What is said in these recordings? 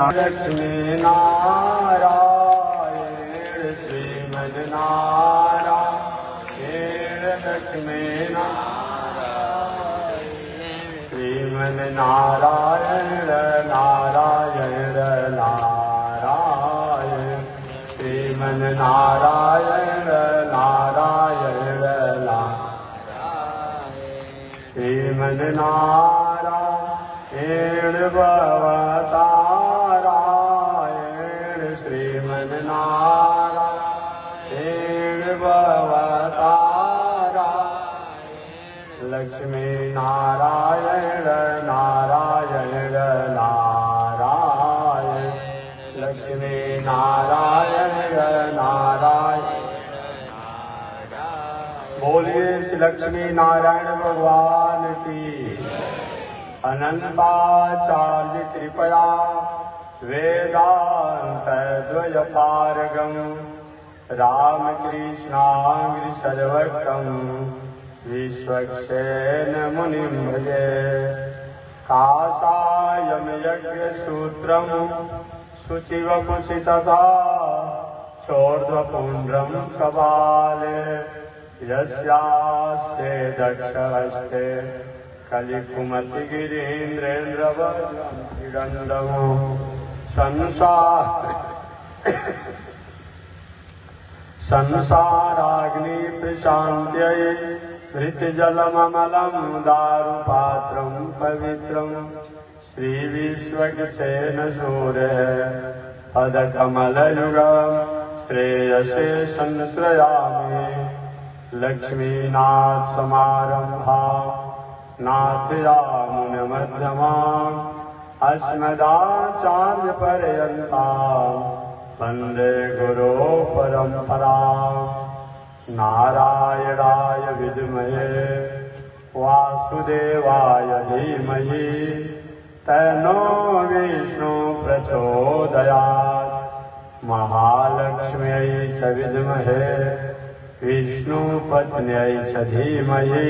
लक्ष्मी नारायण श्रीमन नारायण लक्ष्मी नारायण श्रीमन नारायण नारायण नारायण श्रीमन नारायण नारायण नारायण श्रीमन नारायण भवतारायण श्रीमन नारायण भवतारायण लक्ष्मी नारायण नारायण नारायण लक्ष्मी नारायण नारायण बोलिए श्री लक्ष्मी नारायण भगवान की अनंताचार्य कृपया वेदांत द्वयपारगम रामकृष्णांग्रि सर्वकम विश्वक्सेन मुनिं भजे काषायं यज्ञसूत्रं शुचिवपुषितथा चोर्ध्वपुण्ड्रं सबाले यस्यास्ते दक्षहस्ते कलिकुमति गिरीन्द्रेन्द्रवन्दमो संसाराग्नि प्रशान्त्यै धृतजलममलं दारुपात्रं पवित्रं श्रीविश्वक्सेन सूर्य पदकमलयुगं श्रेयसे संश्रयामि लक्ष्मीनाथ समारंभा नाथयामुनमध्यमाम् अस्मदाचार्यपर्यन्तां वन्दे गुरो परम्पराम् नारायणाय विद्महे वासुदेवाय धीमहि तन्नो विष्णु प्रचोदयात् महालक्ष्म्यै च विद्महे विष्णुपत्न्यै च धीमहि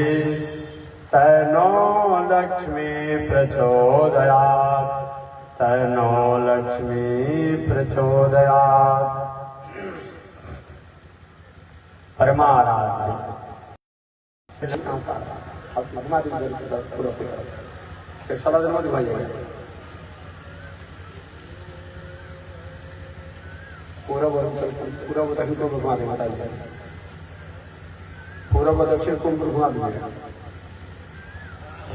तन्नो लक्ष्मी प्रचोदयात् तन्नो लक्ष्मी प्रचोदयात् परमाराध्य पूर्व दक्षिण कुंभ घुमा दीजिए।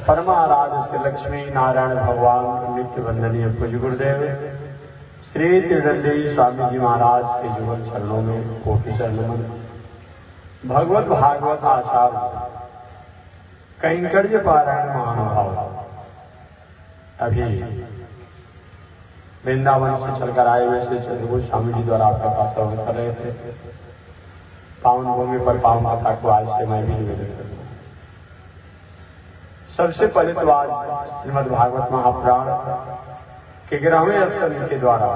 परमाराध्य श्री लक्ष्मी नारायण भगवान नित्य वंदनीय पूज गुरुदेव श्री त्रिदंडी स्वामी जी महाराज के जुगल चरणों में कोटि नमन। भगवत भागवत आचार्य कैंकर्य पारायण महानुभाव अभी वृंदावन से चलकर आए हुए श्री चंद्रभूष स्वामी जी द्वारा आपके पास श्रवण कर रहे थे। पावन भूमि पर पावन माता को आज से मैं भी निवेदन करूंगा। सबसे पहले तो आज श्रीमद् भागवत महापुराण के 11वें स्कंद के द्वारा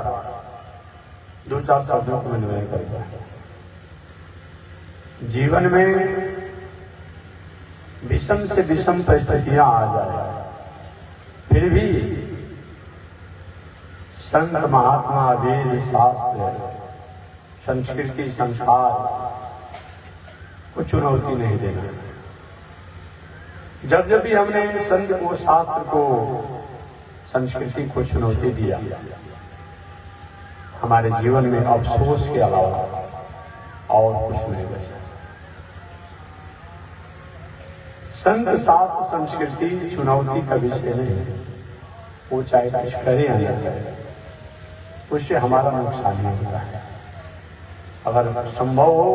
2-4 शब्दों को मैं निवेदन करूंगा। जीवन में विषम से विषम परिस्थितियां आ जाए फिर भी संत महात्मा वेद शास्त्र संस्कृति संस्कार को चुनौती नहीं देना। जब जब भी हमने संत को शास्त्र को संस्कृति को चुनौती दिया हमारे जीवन में अफसोस के अलावा और कुछ नहीं बचा। संत शास्त्र संस्कृति चुनौती का विषय नहीं, वो चाहे कुछ करे या न करे उससे हमारा नुकसान नहीं होता है। अगर संभव हो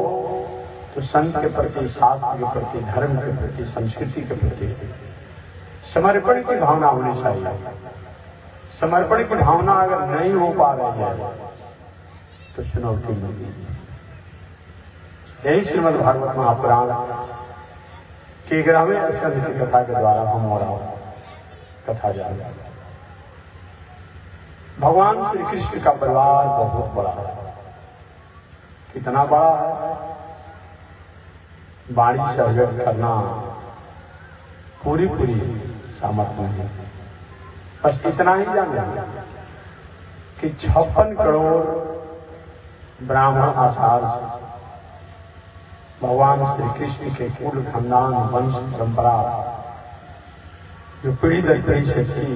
तो संत के प्रति शास्त्र के प्रति धर्म के प्रति संस्कृति के प्रति समर्पण की भावना होनी चाहिए। समर्पण की भावना अगर नहीं हो पा रही है तो चुनौती मिलती है। यही श्रीमद् भागवत महापुराण के 11वें स्कंद की कथा के द्वारा हम और कथा जानेंगे। भगवान श्री कृष्ण का परिवार बहुत बड़ा है। कितना बड़ा है वाणी से अभिव्यक्त करना पूरी सामर्थ्य है। बस इतना ही जान लेंगे कि 56 करोड़ ब्राह्मण आचार्य भगवान श्री कृष्ण के कुल खानदान वंश परंपरा जो पीढ़ी दर पीढ़ी से थी,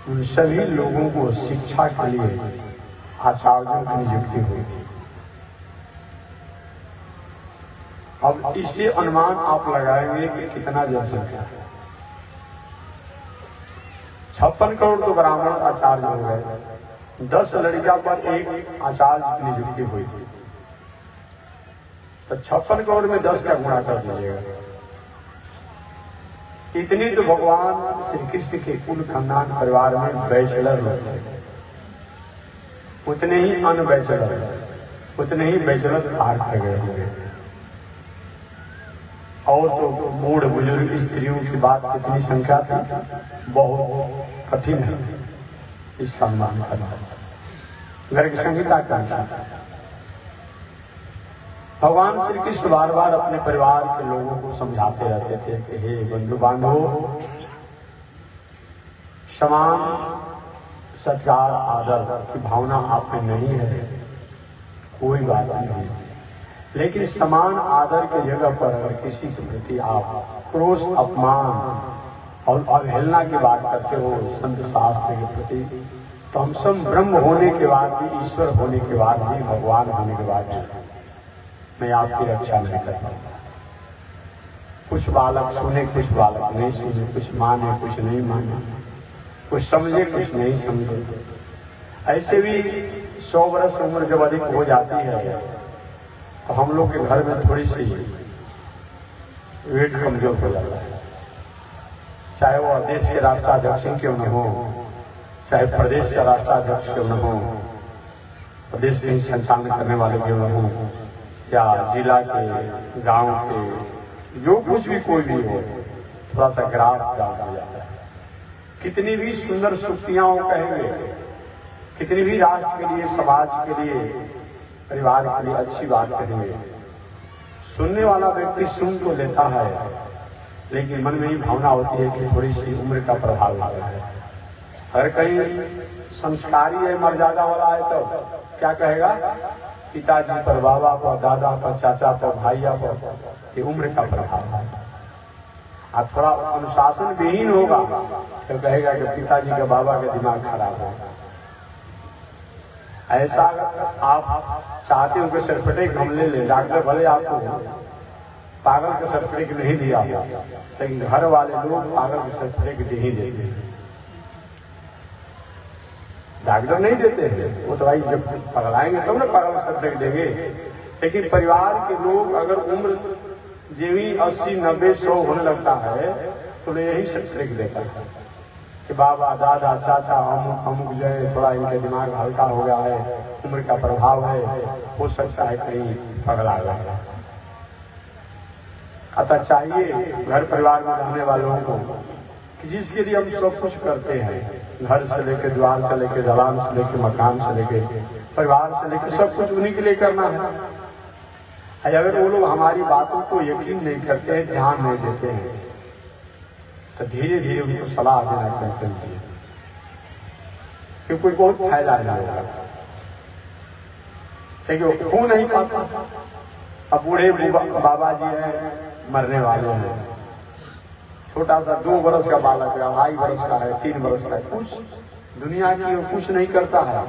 उन सभी लोगों को शिक्षा के लिए आचार्यों की नियुक्ति हुई थी। अब इससे अनुमान आप लगाएंगे कि कितना जनसंख्या है। 56 करोड़ तो ब्राह्मण आचार्य हो गए, 10 लड़कियों पर एक आचार्य की नियुक्ति हुई थी, तो 56 करोड़ में 10 का गुणा कर दीजिएगा। इतनी तो भगवान श्री कृष्ण के कुल खानदान परिवार में बैचलर लोग थे, उतने ही अनबैचलर, उतने ही बैचलर पार कर गए होंगे। और तो बूढ़ बुजुर्ग स्त्रियों की बात कितनी संख्या थी, बहुत कठिन है इसका अनुमान करना। गर्ग संहिता का भगवान श्री कृष्ण बार बार अपने परिवार के लोगों को समझाते रहते थे कि हे बंधु बांधवों, समान सत्कार आदर की भावना आप में नहीं है, कोई बात नहीं, लेकिन समान आदर की जगह पर अगर किसी के प्रति आप क्रोध, अपमान और अवहेलना की बात करते हो संत शास्त्र के प्रति, तो हम सब ब्रह्म होने के बाद भी, ईश्वर होने के बाद भी, भगवान होने के बाद भी मैं आपकी रक्षा नहीं कर पाऊंगा। कुछ बालक सुने, कुछ बालक नहीं सुने, कुछ माने, कुछ नहीं माने, कुछ समझे, कुछ नहीं समझे। ऐसे भी 100 वर्ष उम्र जब अधिक हो जाती है तो हम लोग के घर में थोड़ी सी वेट कमजोर हो जाता है, चाहे वो देश के राष्ट्राध्यक्ष क्यों न हो, चाहे प्रदेश का राष्ट्राध्यक्ष क्यों न हो, प्रदेश के संचालन करने वाले क्यों न हो, या जिला के, गांव के, जो कुछ भी कोई भी हो, थोड़ा सा ग्राफ हो जाता है। कितनी भी सुंदर सूक्तियां वो कहेंगे, कितनी भी राष्ट्र के लिए, समाज के लिए, परिवार के लिए अच्छी बात कहेंगे, सुनने वाला व्यक्ति सुन तो लेता है, लेकिन मन में ही भावना होती है कि थोड़ी सी उम्र का प्रभाव आता है। अगर कहीं संस्कारी है, मर्यादा वाला है, तो क्या कहेगा, पिताजी पर, बाबा पर, दादा पर, चाचा पर, भाइया पर, ये उम्र का प्रभाव है। आप थोड़ा अनुशासन विहीन होगा तो कहेगा कि पिताजी का, बाबा का दिमाग खराब है। ऐसा आप चाहते हो कि सर्टिफिकेट हम ले लें, डॉक्टर भले आपको पागल का सर्टिफिकेट नहीं दिया, लेकिन घर वाले लोग पागल का सर्टिफिकेट दे ही देते हैं। डॉक्टर नहीं देते हैं, वो तो भाई जब पगलाएंगे तब ना पागल सर्टिफिकेट देंगे। लेकिन परिवार के लोग अगर उम्र जीवी 80, 90, 100 होने लगता है तो यही सर्टिफिकेट देता है कि बाबा, दादा, चाचा, अमुक जो है थोड़ा इनके दिमाग हल्का हो गया है, उम्र का प्रभाव है, हो सकता है कहीं पगला गया। अतः चाहिए घर परिवार में रहने वालों को कि जिसके लिए हम सब कुछ करते हैं, घर से लेकर, द्वार से लेकर, दलान से लेकर, मकान से लेकर, परिवार से लेकर, सब कुछ उन्हीं के लिए करना है। अगर वो लोग हमारी बातों को यकीन नहीं करते हैं, ध्यान नहीं देते हैं, तो धीरे धीरे उनको सलाह देना चाहिए, क्योंकि कोई बहुत फायदा नहीं होगा। लेकिन हो नहीं पाता। अब बूढ़े बाबा जी हैं, मरने वाले हैं, छोटा सा 2 वर्ष का बालक है, 2.5 वर्ष का है, 3 वर्ष का है, कुछ दुनिया की कुछ नहीं करता है।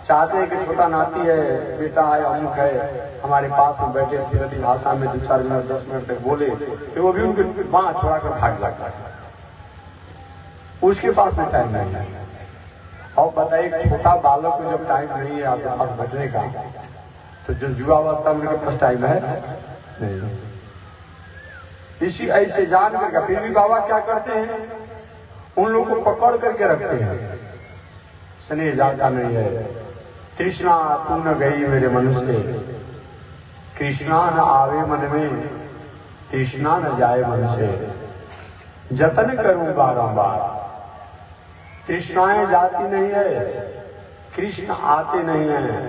चाहते हैं कि छोटा नाती है, बेटा है, अमुक है, हमारे पास में बैठे, फिरती भाषा में 2-4 मिनट 10 मिनट तक बोले तो वो भी उनके बाँह छोड़ा कर भाग जाता है, उसके पास में टाइम नहीं है। और बताइए, छोटा बालक को जब टाइम नहीं है आपके पास बैठने का, तो जो युवावस्था में उनके पास टाइम है नहीं। इसी ऐसे जान करके फिर भी बाबा क्या करते हैं, उन लोगों को पकड़ करके रखते हैं। स्नेह जाता नहीं है, तृष्णा तू न गई मेरे मन से, कृष्णा न आवे मन में, तृष्णा न जाए मन से, जतन करूं बारंबार। तृष्णाएं जाती नहीं है, कृष्ण आते नहीं है,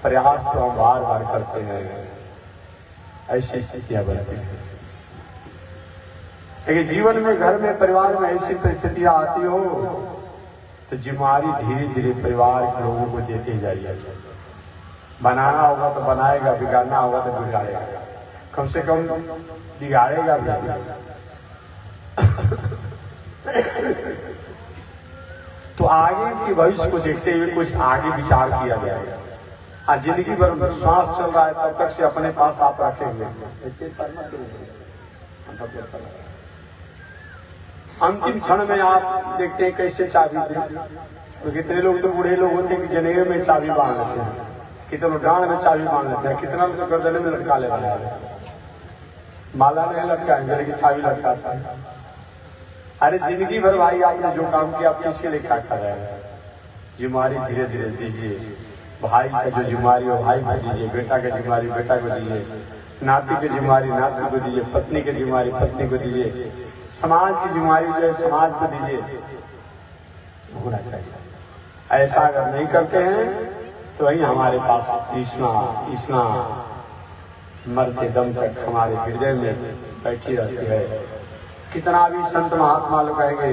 प्रयास तो हम बार बार करते हैं। ऐसी स्थितियां बनती हैं। लेकिन जीवन में, घर में, परिवार में ऐसी परिस्थितियां आती हो तो जिम्मेदारी धीरे धीरे परिवार के लोगों को देते जाइए। बनाना होगा तो बनाएगा, बिगाड़ना होगा तो बिगाड़ेगा, कम से कम बिगाड़ेगा भी। तो आगे के भविष्य को देखते हुए कुछ आगे विचार किया गया है। आज जिंदगी भर श्वास चल रहा है तब तक से अपने पास आप रखेंगे, अंतिम क्षण में आप देखते हैं कैसे चाबी दें। तो कितने लोग तो बूढ़े लोग होते हैं कि जनेऊ में चाबी बांध लेते हैं, कितने लोग डांड में चाबी बांध लेते हैं, कितना लोग गर्दन में लटका ले रहा है, माला नहीं लटकाएंगे लेकिन चाबी लटकाता है। अरे जिंदगी भर भाई आपने जो काम किया आप किसके लिए क्या कर रहे हैं? जिम्मेदारी धीरे धीरे दीजिए। भाई का जो जिम्मेदारी हो भाई को दीजिए, बेटा का जिम्मेदारी बेटा को दीजिए, नाती की जिम्मेदारी नाती को दीजिए, पत्नी की जिम्मेदारी पत्नी को दीजिए, समाज की जिम्मेदारी जो है समाज को दीजिए। होना चाहिए। ऐसा अगर नहीं करते हैं तो वही हमारे पास तृष्णा मरते दम तक हमारे हृदय में बैठी रहती है। कितना भी संत महात्मा लोग कहेंगे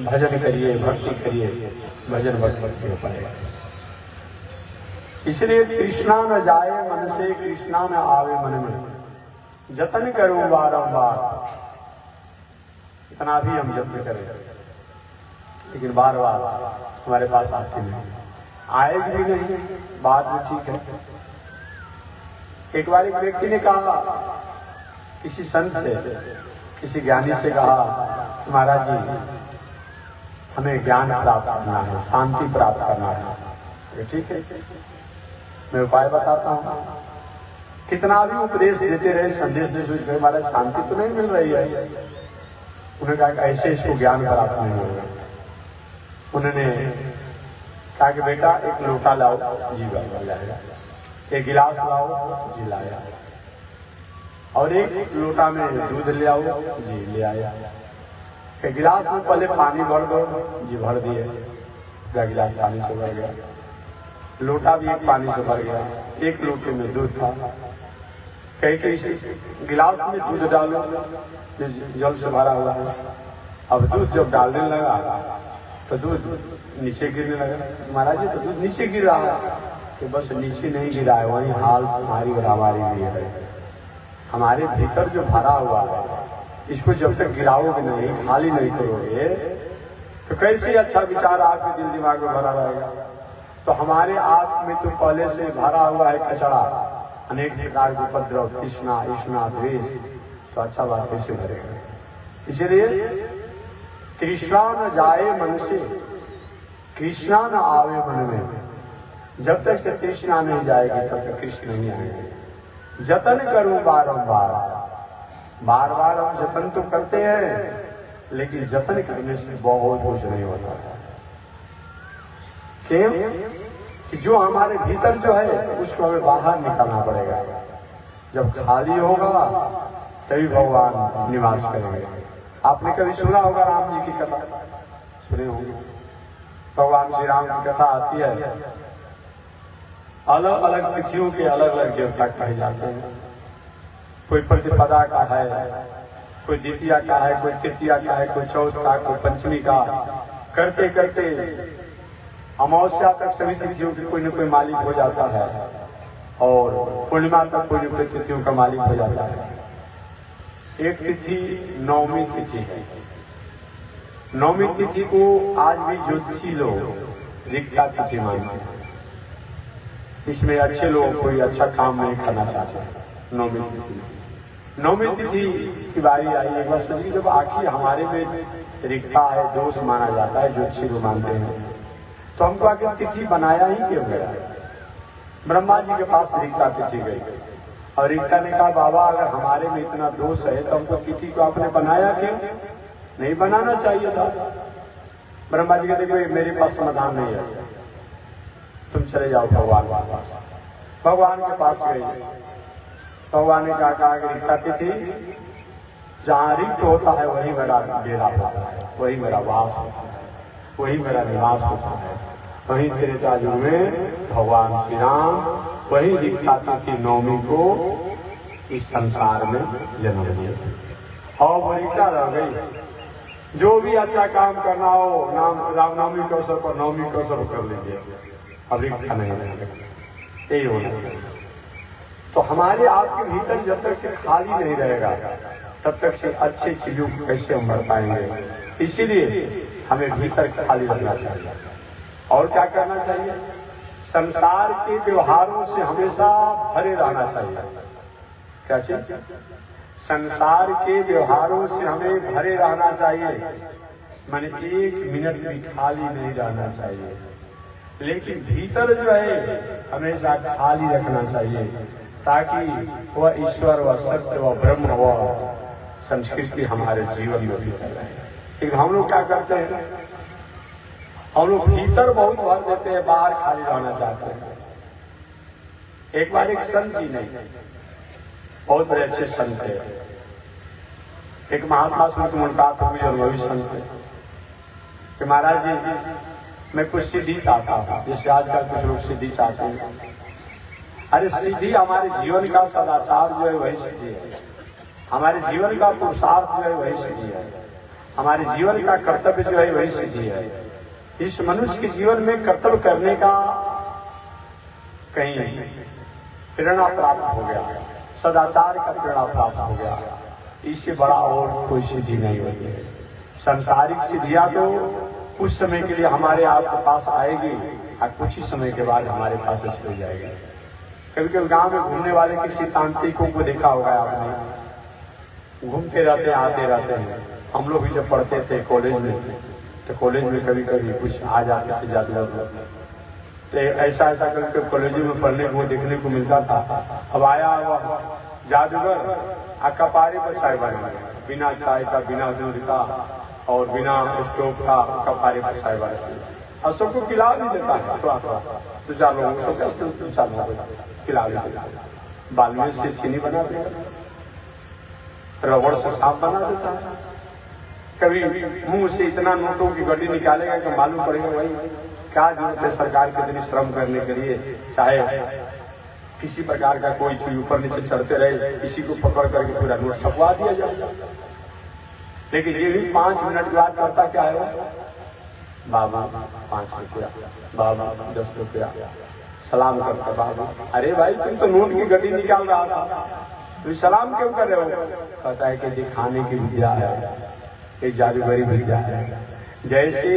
भजन करिए भक्ति करिए, भजन भक्ति हो पाएगा। इसलिए तृष्णा न जाए मन से, कृष्णा न आवे मन में, जतन करूं बारंबार। इतना भी हम जतन करें लेकिन बार बार हमारे पास आती नहीं, आएगी भी नहीं, बात में ठीक है। एक बार एक व्यक्ति ने कहा किसी संत से, किसी ज्ञानी से कहा, महाराज जी हमें ज्ञान प्राप्त करना है, शांति प्राप्त करना है। ठीक है, मैं उपाय बताता हूँ। कितना भी उपदेश देते रहे, संदेश देते रहे, महाराज शांति तो नहीं मिल रही है। उन्होंने कहा कि ऐसे इसको ज्ञान प्राप्त नहीं होगा। उन्होंने कहा कि बेटा एक लोटा लाओ, जी लाया, एक गिलास लाओ, जी लाया, और एक लोटा में दूध ले आओ, जी ले आया। एक गिलास में पहले पानी भर दो, जी भर दिए, गिलास पानी से भर गया, लोटा भी एक पानी से भर गया, एक लोटे में दूध था। कहीं गिलास में दूध डालो, जल से भरा हुआ है। अब दूध जब डालने लगा तो दूध नीचे गिरने लगा। महाराज जी तो दूध नीचे गिर रहा है, तो बस नीचे नहीं गिरा है, वही हाल तुम्हारी और हमारी भी है। हमारे भीतर जो भरा हुआ है इसको जब तक गिराओगे नहीं, खाली नहीं करोगे तो कैसे अच्छा विचार आपके दिल दिमाग में भरा रहेगा। तो हमारे आप में तो पहले से भरा हुआ है कचरा, अनेक प्रकार के उपद्रव, तृष्णा ईष्णा द्वेष, तो अच्छा बात कैसे भरेगा। इसलिए तृष्णा न जाए मन से, कृष्णा न आवे मन में। जब तक से तृष्णा नहीं जाएगी तब तक कृष्ण नहीं आएंगे। जतन करूं बारंबार, बार बार हम जतन तो करते हैं लेकिन जतन करने से बहुत कुछ नहीं होता। क्यों? कि जो हमारे भीतर जो है उसको हमें बाहर निकालना पड़ेगा। जब खाली होगा तभी भगवान निवास करेंगे। आपने कभी सुना होगा राम जी की कथा, सुने होंगे। भगवान श्री राम की कथा आती है, अलग अलग तिथियों के अलग अलग देवता कहे जाते हैं। कोई प्रतिपदा का है, कोई द्वितीया का है, कोई तृतीया का है, कोई चौथ का, कोई पंचमी का। करते करते अमावस्या तक सभी तिथियों की कोई न कोई मालिक हो जाता है और पूर्णिमा तक कोई न कोई तिथियों का मालिक हो जाता है। एक तिथि नौमी तिथि है। नौमी तिथि को आज भी ज्योतिषी लोग रिक्ता तिथि मानते हैं। इसमें अच्छे लोग कोई अच्छा काम नहीं करना चाहते। नौमी तिथि की बारी आई। एक बार सोचिए, जब आखिर हमारे में रिक्ता है, दोष माना जाता है, ज्योतिषी लोग मानते हैं, तो हमको आखिर तिथि बनाया ही क्यों गया? ब्रह्मा जी के पास रिक्ता तिथि गई और रिक्ता ने कहा, बाबा अगर हमारे में इतना दोष है तो हमको तिथि को आपने बनाया क्यों? नहीं बनाना चाहिए था। ब्रह्मा जी कहते देखो मेरे पास समाधान नहीं है, तुम चले जाओ भगवान के पास। भगवान के पास गए। भगवान ने कहा कि रिक्ता तिथि जहाँ रिक्त होता है वही मेरा डेरा होता है, वही मेरा वास होता है, वही मेरा निवास होता है। वही त्रेता युग में भगवान श्री राम वही रिक्ता तिथि नौमी को इस संसार में जन्म दिया और वो रिक्ता रह गई। जो भी अच्छा काम करना हो रामनवमी के अवसर पर, नवमी के अवसर कर लीजिए, अभी नहीं यही होना चाहिए। तो हमारे आपके भीतर जब तक से खाली नहीं रहेगा तब तक से अच्छी चीजों को कैसे हम बढ़ पाएंगे। इसीलिए हमें भीतर खाली रखना चाहिए। और क्या करना चाहिए? संसार के व्यवहारों से हमेशा भरे रहना चाहिए। क्या चाहिए? संसार के व्यवहारों से हमें भरे रहना चाहिए, माने एक मिनट भी खाली नहीं रहना चाहिए। लेकिन भीतर जो है हमेशा खाली रखना चाहिए, ताकि वह ईश्वर, वह सत्य, वह ब्रह्म, वह संस्कृति हमारे जीवन में भीतर रहे। लेकिन हम लोग क्या करते हैं? हम लोग भीतर बहुत भर देते हैं, बाहर खाली रहना चाहते हैं। एक बार एक संत जी ने, बहुत बड़े अच्छे संत थे, एक महात्मा सुनकर मुलाकात हुई और वही संत थे कि महाराज जी मैं कुछ सिद्धि चाहता हूँ, जैसे आजकल कुछ लोग सिद्धि चाहते हैं। अरे सिद्धि हमारे जीवन का सदाचार जो है वही सिद्धि है, हमारे जीवन का पुरुषार्थ जो है वही सिद्धि है, हमारे जीवन का कर्तव्य जो है वही सिद्धि है। इस मनुष्य के जीवन में कर्तव्य करने का कहीं प्रेरणा प्राप्त हो गया, सदाचार का प्रेरणा प्राप्त हो गया, इससे बड़ा और कोई सिद्धि नहीं होती है। सांसारिक सिद्धियां तो कुछ समय के लिए हमारे आपके पास आएगी और कुछ ही समय के बाद हमारे पास चली जाएगी। कभी कभी गांव में घूमने वाले किसी तांत्रिकों को देखा होगा आपने, घूमते रहते हैं, आते रहते हैं। हम लोग भी जब पढ़ते थे कॉलेज में, तो कॉलेज में कभी कभी कुछ आ जाते थे जादूगर, तो ऐसा करके कॉलेज में पढ़ने को देखने को मिलता था। अब आया हुआ जादूगर कपारे पर चाय बना, बिना चाय का, बिना दूध का और बिना स्टोव का कपारे पर चाय बना, और सबको पिला भी देता है। थोड़ा थोड़ा 2-4 लोगों को पिला भी देता है। बालू से चीनी बना देता है, रबड़ से सांप बना देता है। कभी मुंह से इतना नोटों की गड्डी निकालेगा कि मालूम पड़ेगा भाई क्या जरूरत है सरकार के दिन श्रम करने के लिए, चाहे किसी प्रकार का कोई चीज ऊपर नीचे चढ़ते रहे, किसी को पकड़ करके पूरा नोट छपवा दिया जाए। लेकिन ये भी 5 मिनट के बाद करता क्या है? बाबा 5 रुपया, बाबा 10 रुपया, सलाम करता बाबा। अरे भाई तुम तो नोट की गड्डी निकाल रहा था, तुम सलाम क्यों कर रहे हो? कहता है कि दिखाने की विद्या है, ये जादूगरी विद्या है। जैसे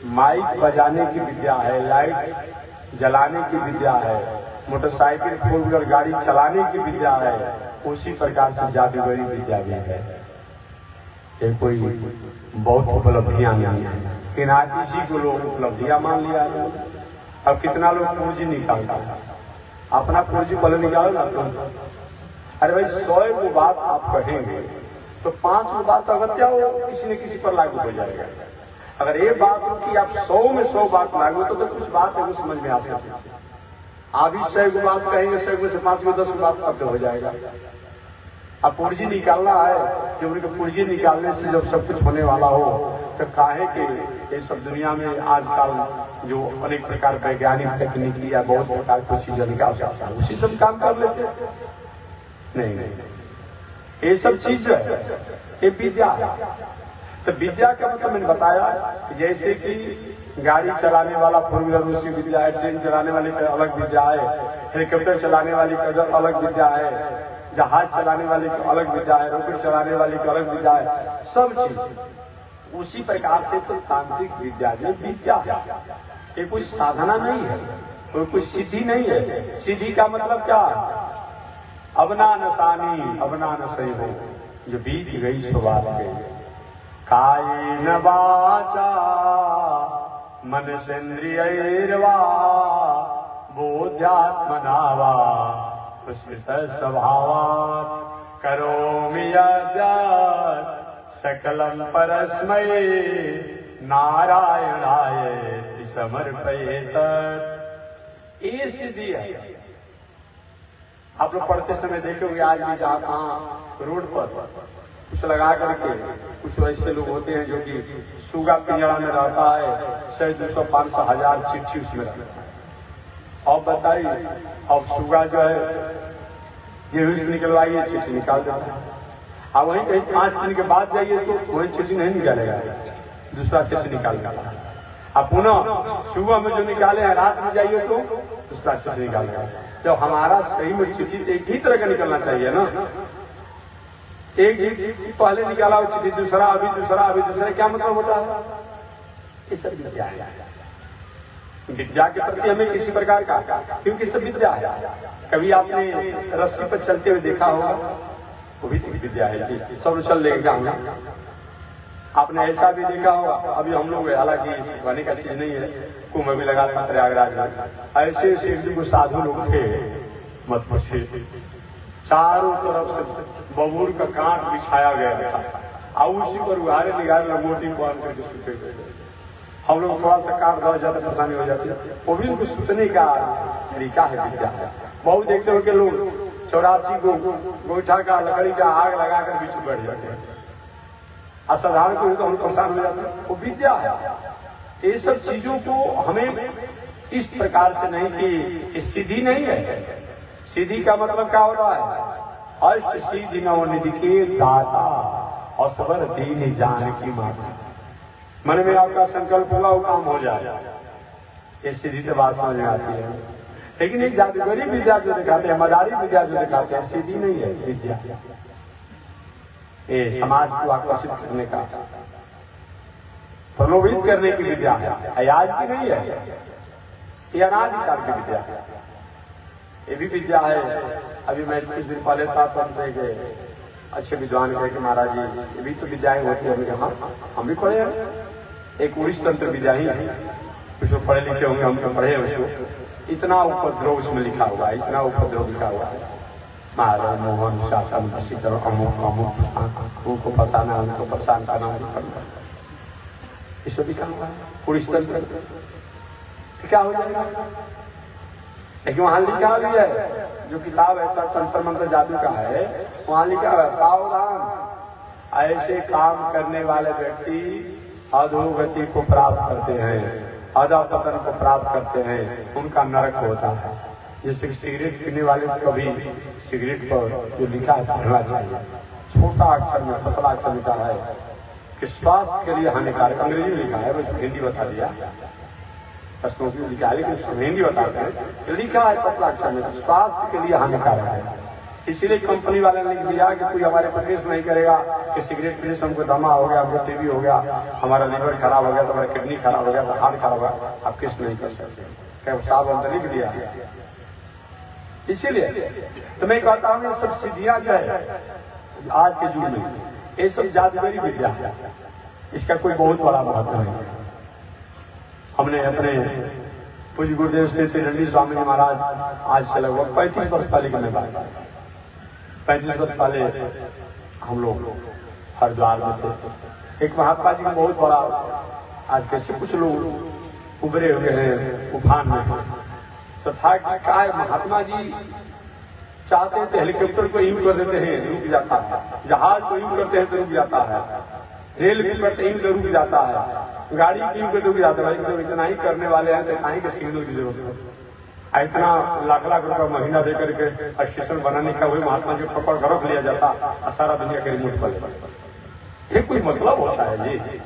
माइक बजाने की विद्या है, लाइट जलाने की विद्या है, मोटरसाइकिल 4 व्हीलर गाड़ी चलाने की विद्या है, उसी प्रकार से जादूगरी विद्या भी है। ये कोई बहुत उपलब्धियां नहीं है, लेकिन आज इसी को लोग उपलब्धियां मान लिया है। अब कितना लोग पूंजी निकालता है, अपना पूंजी पहले निकालो ना तुम। अरे भाई 100 को बात आप कहेंगे तो 5 को बात अगर क्या हो किसी न किसी पर लागू हो जाएगा। अगर ये बात हो कि आप 100 में 100 बात लागू तो कुछ बात है वो समझ में आ सकती है। आप इस 100 को बात कहेंगे, 100 में से 5 को 10 को बात शब्द हो जाएगा। अब पूंजी निकालना है, जब उनके पूंजी निकालने से जब सब कुछ होने वाला हो तो काहे के ये सब दुनिया में आजकल जो अनेक प्रकार वैज्ञानिक तकनीकी या बहुत प्रकार की चीजें निकाल सकता है, उसी सब काम कर लेते। नहीं, ये सब चीज है, ये विद्या है। तो विद्या का मतलब मैंने बताया, जैसे कि गाड़ी चलाने वाला 4 व्हीलर उसकी विद्या है, ट्रेन चलाने वाली का अलग विद्या है, हेलीकॉप्टर चलाने वाली का अलग विद्या है, जहाज चलाने वाले की अलग विद्या है, रॉकेट चलाने वाले की अलग विद्या है, सब चीज उसी प्रकार से। तो तांत्रिक विद्या ये विद्या है, ये कोई साधना नहीं है, कोई सिद्धि नहीं है। सिद्धि का मतलब क्या है? अबना नसानी अबना न सही हो, जो बीत गई सो बात गई। कायेन वाचा मनसेन्द्रियैर्वा बोध्यात्मना वा स्मृत स्वभावात् करोमि यद्यत् सकलं परस्मै नारायणाय समर्पयेत्। ये सिद्धि है। आप लोग पढ़ते समय देखोगे आज भी जहाँ कहाँ रोड पर कुछ लगा करके कुछ ऐसे लोग होते हैं जो कि सुगा पिंजड़ा में रहता है, 100, 200, 500, 1000 चिट्ठी उसमें। अब बताइए, अब सुगा जो है गेहूं से निकलवाइए चिट्ठी निकाल देता है। आप वहीं कहीं 5 दिन के बाद जाइए तो वही चिट्ठी नहीं निकालेगा, दूसरा चिट्ठी निकालेगा। आप पुनः सुबह में जो निकाले हैं रात में जाइए तो दूसरा चिट्ठी निकालेगा। तो हमारा सही में चिट्ठी एक ही तरह का निकलना चाहिए ना। एक पहले निकाला हो चिट्ठी, दूसरा अभी दूसरा अभी दूसरा, क्या मतलब होता है? ये सब विद्या है। विद्या के प्रति हमें किसी प्रकार का, क्योंकि सब विद्या है। कभी आपने रस्सी पर चलते हुए देखा होगा, वो भी विद्या है जी, सब चल लेगा। आपने ऐसा भी देखा होगा, अभी हम लोग हालांकि सिखाने का चीज नहीं है, कुंभ भी लगा था प्रयागराज में, ऐसे ऐसे जो साधु लोग थे मत पूछिए, चारों तरफ से बबूर का कांट बिछाया गया था और उसी पर उगारे निगारे लंगोटी बांध करके सुते गए। हम लोग थोड़ा सा काट दो ज्यादा परेशानी हो जाती है, वो भी उनको सुतने का तरीका है, विद्या है। बहुत देखते हो कि लोग 84 को गोईठा का लकड़ी का आग लगाकर बीच में बैठ जाते हैं, असाधारण को तो हम परेशान हो जाते हैं, वो विद्या है। ये सब चीजों को हमें इस प्रकार से नहीं कि सीधी नहीं है। सीधी का मतलब क्या हो रहा है? अष्ट सिद्धि नवनिधि के दाता असवर दीन जान की माता। मन में आपका संकल्प होगा वो काम हो जाए, ये सीधी तो बात समझ में आती है। लेकिन ये जादूगरी विद्या जो दिखाते हैं, मदारी विद्या जो दिखाते हैं, सीधी नहीं है विद्या। ये समाज को आकर्षित करने का, प्रलोभित करने की विद्या है, आज की नहीं है। ये अनादिकाल की विद्या है, ये भी विद्या है। अभी मैं कुछ दिन पहले था तो हमसे अच्छे विद्वान कहे कि महाराज जी ये भी तो विद्याएं होती है। हम भी पढ़े हैं, एक उड़ीस तंत्र विद्या ही है, उसमें पढ़े लिखे होंगे, हम तो पढ़े हैं उसको। इतना उपद्रव उसमें लिखा हुआ है, इतना उपद्रव लिखा हुआ है, महाराज मोहन शासन अमुक अमुक, उनको फंसाना, उनको परेशान करना, इसको लिखा हुआ है उड़ीस तंत्र। क्या हो जाएगा? लेकिन वहां लिखा भी है, जो किताब ऐसा तंत्र मंत्र जादू का है, वहां लिखा है सावधान, ऐसे काम करने वाले व्यक्ति अधोगति को प्राप्त करते हैं, अधःपतन को प्राप्त करते हैं, उनका नरक होता है। जैसे सिगरेट पीने वाले को कभी सिगरेट पर जो लिखा है पढ़ना चाहिए, छोटा अक्षर में पतला अक्षर लिखा है कि स्वास्थ्य के लिए हानिकारक। अंग्रेजी में लिखा है, मैं हिंदी बता दिया, प्रश्नों की लिखा है लेकिन उसको हिंदी बताते हैं। लिखा है पतला अक्षर में स्वास्थ्य के लिए हानिकारक है, इसीलिए कंपनी वाले ने लिख दिया कि कोई हमारे प्रदेश नहीं करेगा कि सिगरेट पीने से हमको दमा हो गया, हमको टीबी हो गया, हमारा लीवर खराब हो गया, तो हमारा किडनी खराब हो गया, तो हार्ट खराब हो गया, आप किस नहीं कर सकते। क्या साहब अंदर लिख दिया। इसीलिए तो मैं कहता हूँ ये सब सिद्धियां जो है आज के युग में, ये सब जादूगरी विद्या है, इसका कोई बहुत बड़ा महत्व नहीं है। हमने अपने पूज्य गुरुदेव श्री त्रिदंडी स्वामी महाराज आज से लगभग 35 वर्ष पहले की मैं बात, 35 वर्ष पहले हम लोग हरिद्वार में थे। एक महात्मा जी का बहुत बड़ा, आज कैसे कुछ लोग उभरे हुए हैं उफान में, तो था कि क्या महात्मा जी चाहते हैं तो हेलीकॉप्टर को यूं कर देते हैं रुक जाता है, जहाज को यूं करते हैं तो रुक जाता है, रेल भी करते हैं तो रुक जाता है, गाड़ी की यूं करते रुक जाता है। तो इतना ही करने वाले हैं तो कहीं के सिग्नल की जरूरत है। इतना लाख लाख रुपया महीना दे करके स्टेशन बनाने का वही महात्मा जी पकड़ कर रख लिया जाता और सारा दुनिया के रिमोट पर। ये कोई मतलब होता है जी?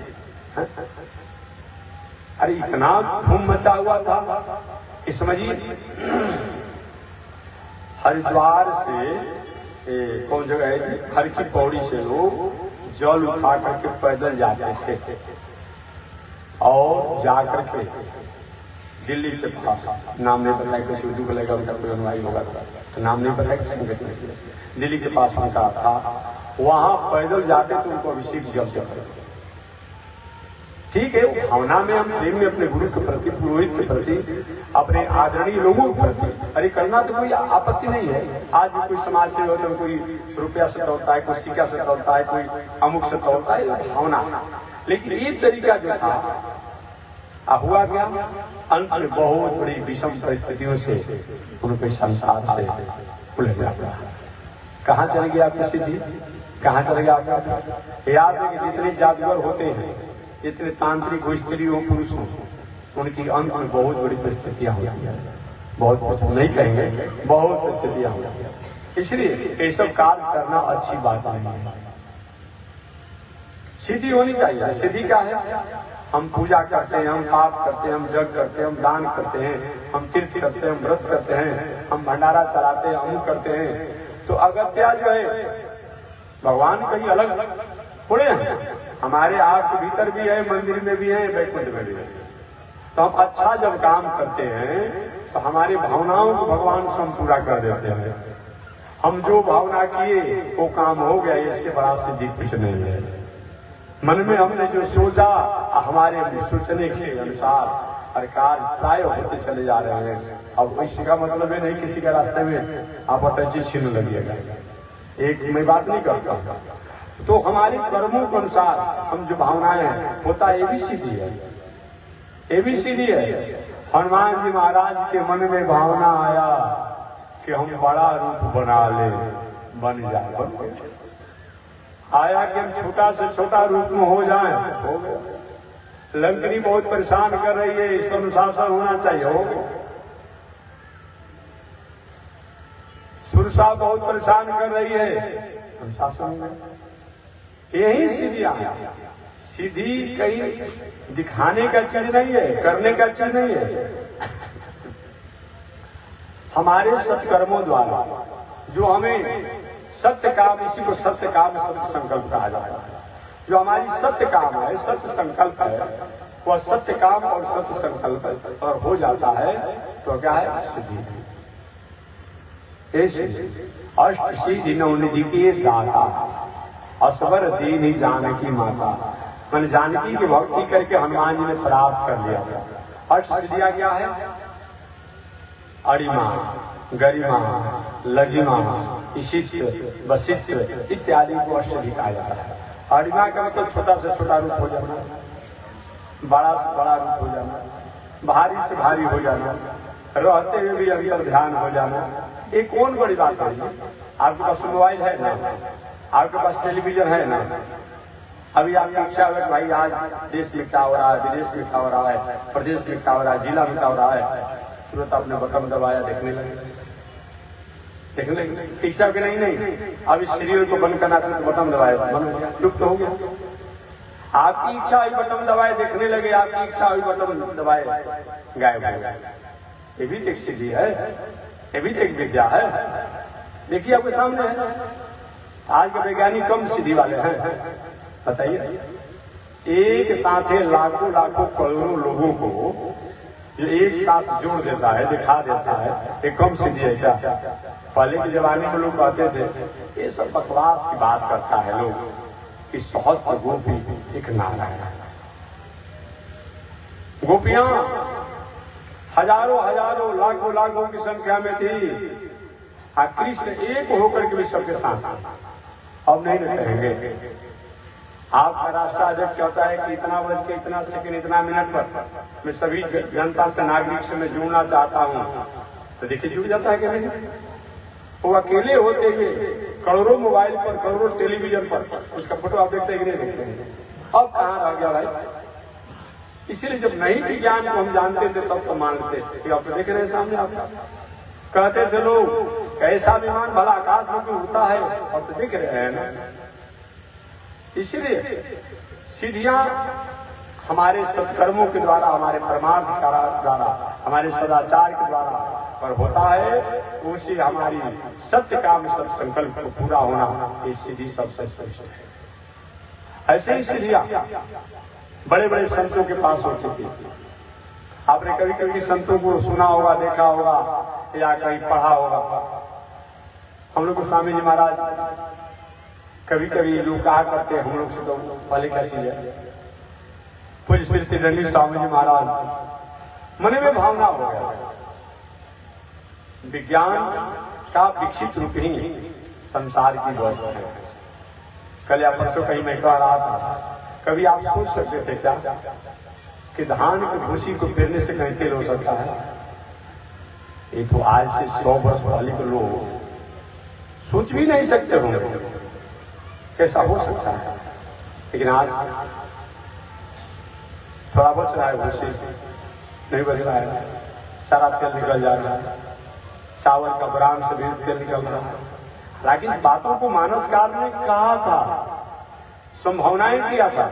अरे इतना धूम मचा हुआ था कि समझिए हरिद्वार से कौन जगह है जी, हर की पौड़ी से लोग जल उठा करके पैदल जाते थे और जाकर के दिल्ली के पास, नाम नहीं पता है, किसी उर्दू को लेकर उनका कोई अनुयायी होगा तो नाम नहीं पता है, किसी संगठन में दिल्ली के पास उनका था, वहां पैदल जाते तो उनको अभिषेक जल से। ठीक है, भावना में हम प्रेम में अपने गुरु के प्रति, पुरोहित के प्रति, अपने आदरणीय लोगों के प्रति अरे करना तो कोई आपत्ति नहीं है। आज भी कोई समाज से होता है, कोई रुपया से तोड़ता है, कोई सिक्का से तोड़ता है, कोई अमुक से तोड़ता है, भावना। लेकिन ये तरीका जो था हुआ क्या, अंत में बहुत बड़ी विषम परिस्थितियों से उनको संसार से उलझना पड़ा। कहाँ चले गया आपकी सिद्धि, कहाँ चले गया आपका? याद है कि जितने जादूगर होते हैं, जितने तांत्रिक हो, स्त्री हो, पुरुष हो, उनकी अंत में बहुत बड़ी परिस्थितियां होती है। बहुत नहीं कहेंगे, बहुत परिस्थितियां होती है। इसलिए ये सब कार्य करना अच्छी बात नहीं है। सिद्धि होनी चाहिए। सिद्धि क्या है? हम पूजा करते हैं, हम पाप करते हैं, हम जग करते हैं, हम दान करते हैं, हम तीर्थ करते हैं, हम व्रत करते हैं, हम भंडारा चलाते हैं, हम करते हैं। तो अगत्या जो है भगवान कहीं अलग थोड़े हैं, हमारे आँख के भीतर भी है, मंदिर में भी है, वैकुंठ में भी है। तो हम अच्छा जब काम करते हैं तो हमारी भावनाओं को भगवान स्वयं पूरा कर देते हैं। हम जो भावना किए वो काम हो गया, इससे बड़ा सिद्धि कुछ नहीं है। मन में हमने जो सोचा हमारे सोचने के अनुसार हर कार्य प्राय होते चले जा रहे हैं। अब इसी का मतलब है नहीं किसी के रास्ते में आप अटैची छीन लगिएगा। एक मैं बात नहीं करता, तो हमारे कर्मों के अनुसार हम जो भावनाएं होता है, ये भी सीधी है, ये भी सीधी है। हनुमान जी महाराज के मन में भावना आया कि हम बड़ा रूप बना ले, बन जाए, बन गए। आया कि हम छोटा से छोटा रूप में हो जाए, हो गया। लंकनी बहुत परेशान कर रही है, इसको अनुशासन होना चाहिए, हो गया। सुरसा बहुत परेशान कर रही है, अनुशासन हो गया। यही सीधियां है। सीधी कहीं दिखाने का चीज नहीं है, करने का चीज नहीं है। हमारे सत्कर्मों द्वारा जो हमें सत्य काम, इसी को सत्य काम सत्य संकल्प कहा जाता है। जो हमारी सत्य काम है, सत्य संकल्प है, वह सत्य काम और सत्य संकल्प और हो जाता है तो क्या है? सिद्धि। अष्ट सिद्धि नवनिधि के दाता, असवर दीन जानकी माता। मन जानकी की भक्ति करके हनुमान जी ने प्राप्त कर लिया। अष्ट सिद्धियां क्या है? अरिमा, गरिमा, लघिमा, ईशित्व, वशिष्ठ इत्यादि को अष्ट कहा जाता है। अरिमा का मतलब छोटा से छोटा रूप हो जाना, बड़ा से बड़ा रूप हो जाना, भारी से भारी हो जाना, रहते हुए भी अंतर ध्यान हो जाना। एक कौन बड़ी बात है? आपके पास मोबाइल है ना, आपके पास टेलीविजन है ना, अभी आपकी इच्छा है भाई आज देश में क्या हो रहा है, विदेश में क्या हो रहा है, प्रदेश में क्या हो रहा है, जिला में क्या हो रहा है, तुरंत आपने बटन दबाया, देखने लगे। इच्छा के नहीं, अब इस सीरियल को बंद करना तो बटन दबाया, बंद हो गया, लुप्त हो गया। आपकी इच्छा हुई बटन दबाए, देखने लगे, आपकी इच्छा हुई बटन दबाए, गायब हो गया। ये भी एक सिद्धि है, ये भी एक विद्या है। देखिए आपके सामने है, आज के वैज्ञानिक कम सिद्धि वाले हैं, बताइए। एक साथ लाखों लाखों करोड़ों लोगों को जो एक साथ जोड़ देता है, दिखा देता है, ये कम सिद्धि है क्या? पहले के जमाने में लोग कहते थे ये सब बकवास की बात करता है लोग, कि सहस्त्र गोपी एक नारायण। गोपियां हजारों हजारों लाखों लाखों की संख्या में थी, कृष्ण एक होकर के भी सबके साथ। अब नहीं रहेंगे। आपका राष्ट्राध्यक्ष कहता है कि इतना बज के इतना सेकंड इतना मिनट पर मैं सभी जनता से, नागरिक से मैं जुड़ना चाहता हूँ, तो देखिए जुड़ जाता है कि नहीं? वो अकेले होते हुए करोड़ों मोबाइल पर, करोड़ों टेलीविजन पर उसका फोटो आप देखते हैं कि नहीं देखते हैं? अब कहाँ रह गया भाई? इसीलिए जब नहीं विज्ञान को हम जानते थे तब तो मानते थे। आप तो देख रहे हैं सामने, आप कहते थे लोग कैसा विमान भला आकाश में क्यों उड़ता है, और तो दिख रहे हैं ना। इसलिए सिद्धियां हमारे सत्कर्मों के द्वारा, हमारे परमार्थ द्वारा, हमारे सदाचार के द्वारा पर होता है, उसी हमारी सत्य काम सत्य संकल्प को पूरा होना, ये सिद्धि सबसे श्रेष्ठ है। ऐसे ही सिद्धियां बड़े बड़े संतों के पास होती थी। आपने कभी कभी संतों को सुना होगा, देखा होगा या कहीं पढ़ा होगा। हम लोग को स्वामी जी महाराज कभी कभी लोग कहा करते हम लोग से, तो पहले क्या चीज है? पूज्य श्री सिद्धंडी स्वामी जी महाराज मन में भावना हो गया, विज्ञान का विकसित रूप ही संसार की व्यवस्था है। कल या परसों कहीं मैं कह रहा था, कभी आप सोच सकते थे क्या कि धान की भूसी को पेरने से कहीं तेल हो सकता है? ये तो आज से 100 वर्ष पहले के लोग सोच भी नहीं सकते होंगे कैसा हो सकता है। लेकिन आज थोड़ा बच रहा है, भूसी नहीं बच रहा है, सारा तेल निकल जा रहा है, चावल का ब्रांड से भी तेल निकल रहा है। हालांकि इस बातों को मानसकार ने कहा था संभावनाएं किया था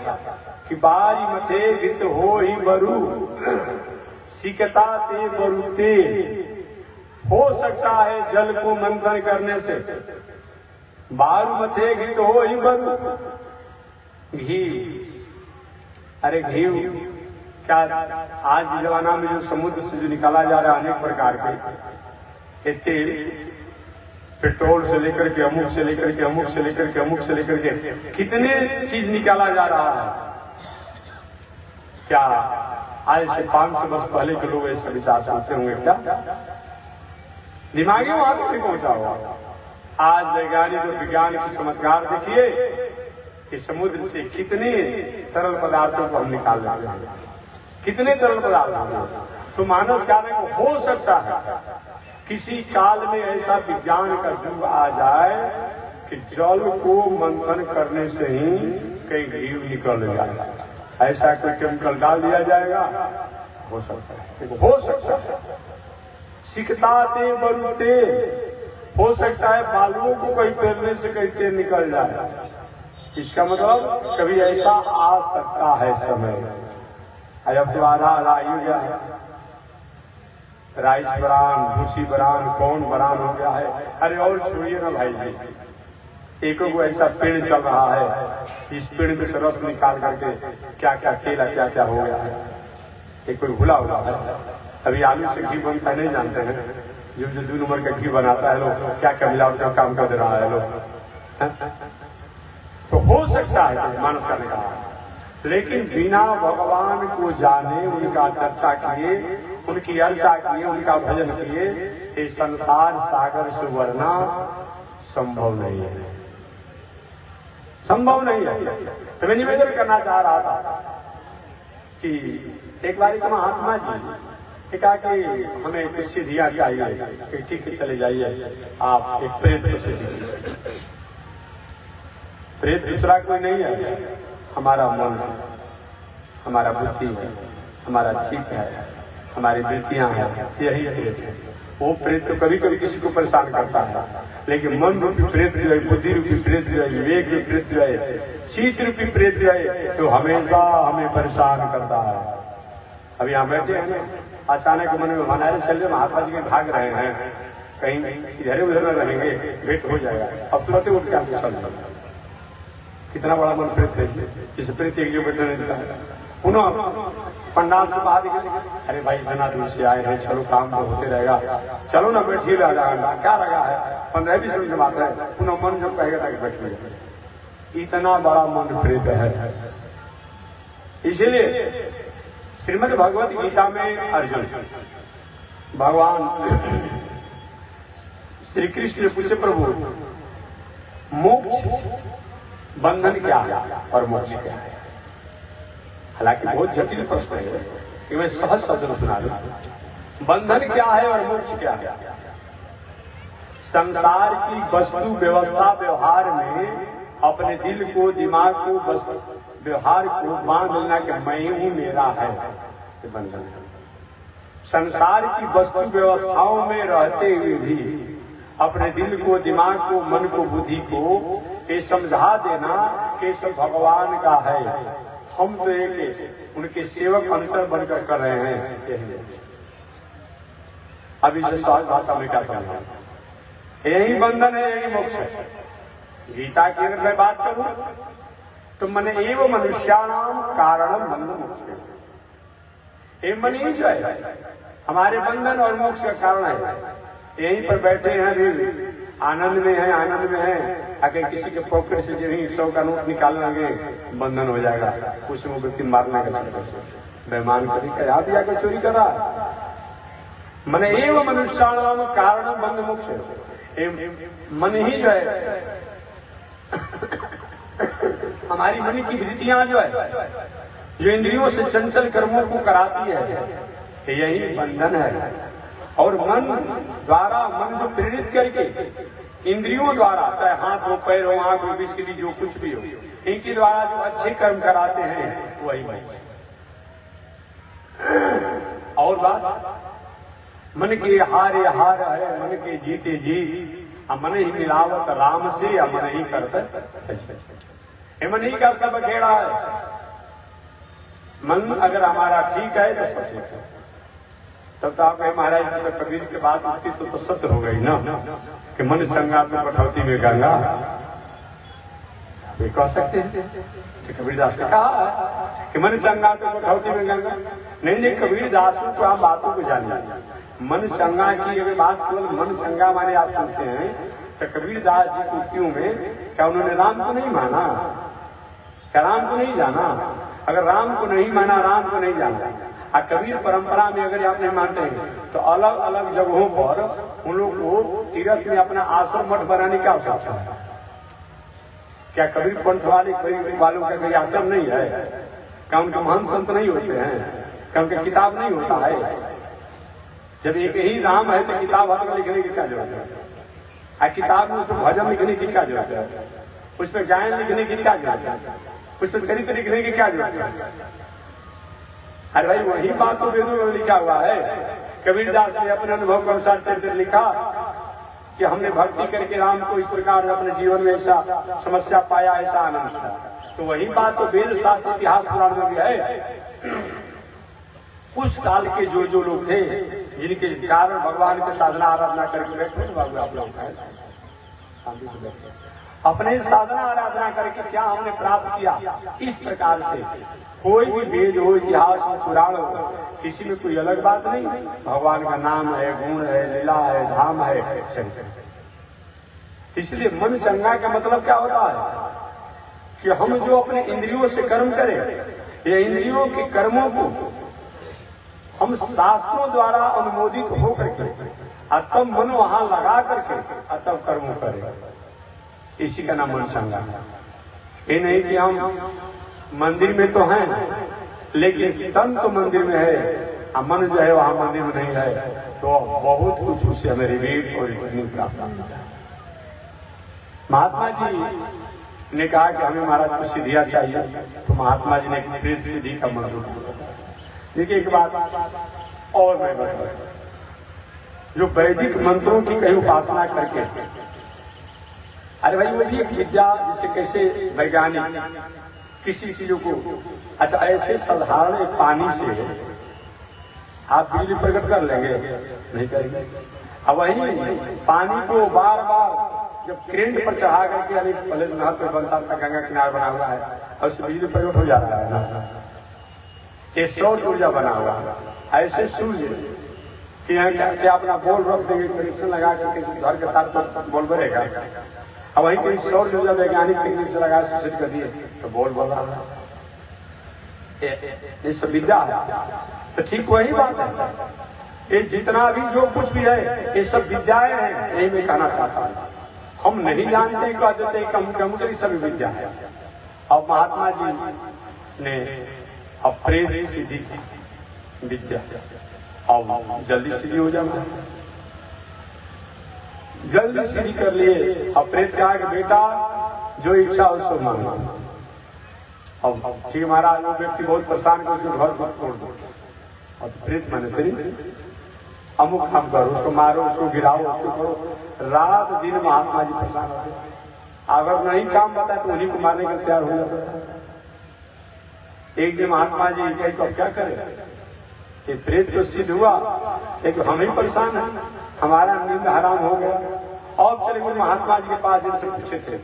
कि बारी मथे वित हो ही बरू सिकता ते बरूते, हो सकता है जल को मंथन करने से बारू मथे घृत हो ही बरू, घी, अरे घी क्या आज के जमाना में जो समुद्र से जो निकाला जा रहा है अनेक प्रकार के तेल, पेट्रोल से लेकर के अमुक से लेकर के अमुक से लेकर के अमुक से लेकर के कितने चीज निकाला जा रहा है। क्या आज से 500 वर्ष पहले के लोग ऐसा विचार सोचते होंगे? क्या दिमागी वहां तक नहीं पहुंचा हुआ। आज वैज्ञानिक और विज्ञान की चमत्कार देखिए कि समुद्र से कितने तरल पदार्थों को हम निकाल रहे हैं, कितने तरल पदार्थ। तो मानव कार्य को हो सकता है किसी काल में ऐसा विज्ञान का युग आ जाए कि जल को मंथन करने से ही कई घी निकल जाएगा, ऐसा कोई केमिकल डाल दिया जाएगा। हो सकता है, हो सकता है सिकता ते बरूते, हो सकता है बालुओं को कहीं पहनने से कहीं तेल निकल जाए। इसका मतलब कभी ऐसा आ सकता है समय। अब तो आधा आयु गया है, राइस बरान, भूसी बरान, कौन बरान हो गया है। अरे और छोड़िए ना भाई जी, एक को ऐसा पेड़ चल रहा है जिस पेड़ में से रस निकाल करके क्या क्या केला क्या क्या हो गया है। एक कोई भूला हुआ है, अभी आलू से घी बनता नहीं जानते हैं, जो 2 नंबर का घी बनाता है लोग क्या क्या मिलावट का काम कर दे रहा है लोग। तो हो सकता है मानस करने का, लेकिन बिना भगवान को जाने, उनका चर्चा किए, उनकी अर्चा किए, उनका भजन किए, ये संसार सागर से वरना संभव नहीं है, संभव नहीं है। तो मैं निवेदन करना चाह रहा था कि एक बार एक महात्मा जी कहा कि हमें कुछ सिद्धियां चाहिए, कि ठीक है चले जाइए आप एक प्रेत को सिद्धि दीजिए। प्रेत दूसरा कोई नहीं है, हमारा मन है, हमारा बुद्धि है, हमारा चित्त है, हमारी वृत्तियां हैं, यही प्रेत है। वो प्रेत तो कभी कभी किसी को परेशान करता है, लेकिन मन रूपी प्रेत जो है, बुद्धि रूपी प्रेत जो है, विवेक रूपी प्रेत जो है, चित्त रूपी प्रेत जो है, तो हमेशा हमें परेशान करता है। अभी यहाँ बैठे हैं ना, अचानक मन में हमारे चल रहे महात्मा जी के भाग रहे हैं, कहीं इधर उधर न रहेंगे, भेंट हो जाएगा, अब तुरंत उठ के आपसे चल जाएगा। कितना बड़ा मन प्रेत है, जिस प्रेत एक जो बैठने देता है। पुनः पंडाल से बाहर निकले, अरे भाई इतना दूर से आए हैं, चलो काम तो होते रहेगा, चलो ना बैठिए, क्या लगा है, 15-20 मिनट की बात है। पुनः मन जब कहेगा कि बैठिए, इतना बड़ा मन प्रेत है। इसीलिए श्रीमद् भगवत गीता में अर्जुन भगवान श्री कृष्ण पूछे, प्रभु मोक्ष बंधन क्या है और मोक्ष क्या है? हालांकि बहुत जटिल प्रश्न है, कि मैं सहज शब्द में सुना दूं। बंधन क्या है और मोक्ष क्या है? संसार की वस्तु व्यवस्था व्यवहार में अपने दिल को, दिमाग को, व्यवहार को बांध लेना कि मैं हूं, मेरा है, ये बंधन है। संसार की वस्तु व्यवस्थाओं में रहते हुए भी अपने दिल को, दिमाग को, मन को, बुद्धि को ये समझा देना कि सब भगवान का है, हम तो एक उनके सेवक अंतर बनकर कर रहे हैं। अब इसे सहज भाषा में क्या समझा? यही बंधन है, यही मोक्ष है। गीता की अगर मैं बात करूं तो मन एव मनुष्याणाम कारणम बंधन मोक्ष, ये मन ही जो है हमारे बंधन और मोक्ष का कारण है। यहीं पर बैठे हैं, भी आनंद में है, आनंद में है, अगर किसी के पॉकेट से जो 100 का नोट निकाल लेंगे, बंधन हो जाएगा। कुछ वो व्यक्ति मारने का चक्कर से बेमान करी यहाँ भी आकर चोरी कर रहा। मन एव मनुष्याणाम कारणम बंध मोक्ष, मन ही जो है हमारी मन की वृत्तियां जो है, जो इंद्रियों से चंचल कर्मों को कराती है, यही बंधन है। और मन द्वारा, मन जो प्रेरित करके इंद्रियों द्वारा, चाहे हाथ हो, पैर हो, आंख हो, बिजली जो कुछ भी हो, इनके द्वारा जो अच्छे कर्म कराते हैं वही मन। और बात, मन के हारे हार है, मन के जीते जीत, मन ही मिलावत राम से, मन ही करते। हिमनी का सब खेड़ा है। मन अगर हमारा ठीक है तो सब ठीक है। तब तो आप महाराज जी कबीर की बात उठती तो सत्य हो गई ना कि मन चंगा तो कठौती में गंगा। ये कह सकते हैं कि कबीरदास ने कहा कि मन चंगा तो कठौती में गंगा। नहीं, कबीरदास तो आप बातों को जानिए। मन चंगा की अगर बात केवल मन चंगा माने आप सुनते हैं तो कबीरदास जी की उक्तियों में क्या उन्होंने राम को नहीं माना? क्या राम को नहीं जाना? अगर राम को नहीं माना, राम को नहीं जाना, और कबीर परंपरा में अगर आप नहीं मानते हैं तो अलग अलग जगहों पर उन लोग को तीर्थ में अपना आश्रम मठ बनाने की आवश्यकता है। क्या कबीर पंथ वालों का कोई आश्रम नहीं है? क्या उनके महान संत नहीं होते हैं? क्या उनका किताब नहीं होता है? जब एक ही राम है तो किताब हर लिखने की क्या जरूरत है? किताब में उसमें भजन लिखने की क्या जरूरत है? उसमें गायन लिखने की क्या जरूरत है? उसमें चरित्र लिखने की क्या जरूरत है? अरे भाई वही बात तो वेदों में लिखा हुआ है। कबीरदास ने अपने अनुभव के अनुसार चरित्र लिखा कि हमने भक्ति करके राम को इस प्रकार अपने जीवन में ऐसा समस्या पाया, ऐसा आनंद था। तो वही बात तो वेद शास्त्र इतिहास पुराण में भी है। उस काल के जो लोग थे जिनके कारण भगवान की साधना आराधना करके बैठे, बाबू आप लोग शांति से बैठे अपने साधना आराधना करके क्या हमने प्राप्त किया? इस प्रकार से कोई भी वेद हो, इतिहास हो, पुराण हो, किसी में कोई अलग बात नहीं। भगवान का नाम है, गुण है, लीला है, धाम है, चरित्र। इसलिए मन चंगा का मतलब क्या होता है कि हम जो अपने इंद्रियों से कर्म करें, ये इंद्रियों के कर्मों को हम शास्त्रों द्वारा अनुमोदित होकर के तब मन वहां लगा करके तब कर्मों करें। इसी का नाम मन चंगा है। ये नहीं कि हम मंदिर में तो हैं लेकिन तन तो मंदिर में है, मन जो है वहां मंदिर में नहीं है, तो बहुत कुछ उससे हमें रिलीफ और प्राप्त होता है। महात्मा जी ने कहा कि हमें महाराज कुछ सिद्धियां चाहिए, तो महात्मा जी ने प्रेत सिद्धि का मंत्र। देखिए एक बात और मैं बताऊं, जो वैदिक मंत्रों की कहीं उपासना करके, अरे भाई वो भी एक विद्या, जिससे कैसे वैज्ञानिक किसी चीजों को, अच्छा ऐसे साधारण पानी से आप बिजली प्रकट कर लेंगे? नहीं करेंगे। अब वही पानी को बार बार जब करेंट पर चढ़ा करके, यानी पहले नहर पे बनता था, गंगा किनारे बना हुआ है और उससे बिजली प्रकट हो जाता है ना, ये सौर ऊर्जा बना हुआ है। ऐसे सूर्य कि क्या अपना बॉल रख देंगे, कनेक्शन लगा करके घर के तार पर बॉल बनेगा। अब वही कोई सौर ऊर्जा वैज्ञानिक तकनीक से लगा सूचित कर दिए तो बॉल बन रहा है। ये सब विद्या है। तो ठीक वही बात है, ये जितना भी जो कुछ भी है ये सब विद्याएं हैं। यही मैं कहना चाहता हूँ, हम नहीं जानते, कह देते कंप्यूटर सभी विद्या है। अब महात्मा जी ने अब प्रेत सिद्धि की विद्या, अब जल्दी सीधी हो जाना, जल्दी सीधी कर लिए। अब प्रेत कहा कि बेटा जो इच्छा उसको मांगना। अब ठीक महाराज, वो व्यक्ति बहुत परेशान कर उसको घर पर तोड़ दो। अब प्रेत माने फिर अमुक हम करो, उसको मारो, उसको गिराओ, उसको करो। रात दिन महात्मा जी परेशान होते, अगर नहीं काम बताए तो उन्हीं को मारने के तैयार हो जाता। एक दिन महात्मा जी कहे तो अब क्या करें, कि प्रेत तो सिद्ध हुआ लेकिन हम ही परेशान हैं, हमारा नींद हराम हो गया। और चले गए महात्मा जी के पास, जिनसे पूछे थे